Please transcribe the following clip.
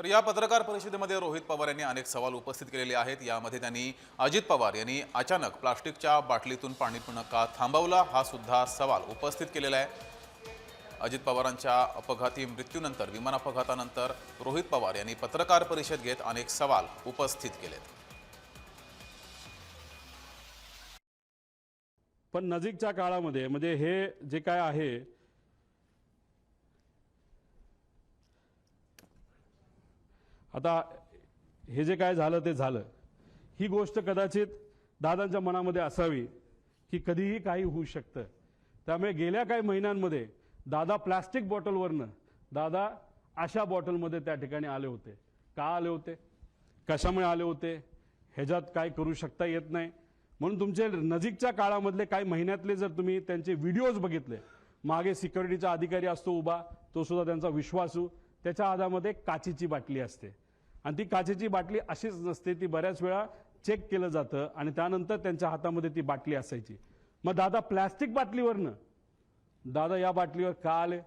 तर या पत्रकार परिषदेमध्ये रोहित पवार यांनी अनेक सवाल उपस्थित केलेले आहेत। यामध्ये त्यांनी अजित पवार यांनी अचानक प्लास्टिकच्या बाटलीतून पाणी पिणं का थांबवला हा सुद्धा सवाल उपस्थित केलेला आहे। अजित पवारांच्या अपघाती मृत्यूनंतर विमान अपघातानंतर रोहित पवार यांनी पत्रकार परिषद घेत अनेक सवाल उपस्थित केलेत। पण नजीकच्या काळामध्ये म्हणजे हे जे काय आहे आता हे जे काय झालं ते झालं। ही गोष्ट कदाचित दादांच्या मनामध्ये असावी की कधीही काही होऊ शकतं। त्यामुळे गेल्या काही महिन्यांमध्ये दादा प्लास्टिक बॉटलवरनं दादा अशा बॉटलमध्ये त्या ठिकाणी आले होते। का आले होते, कशामुळे आले होते, ह्याच्यात काय करू शकता येत नाही। म्हणून तुमचे नजीकच्या काळामधले काही महिन्यातले जर तुम्ही त्यांचे व्हिडिओज बघितले, मागे सिक्युरिटीचा अधिकारी असतो उभा, तो सुद्धा त्यांचा विश्वासू, त्याच्या हातामध्ये काचेची बाटली असते आणि ती काचेची बाटली अशीच नसते, ती बऱ्याच वेळा चेक केलं जातं आणि त्यानंतर त्यांच्या हातामध्ये ती बाटली असायची। मग दादा प्लास्टिक बाटलीवरनं दादा या बाटलीवर का आले,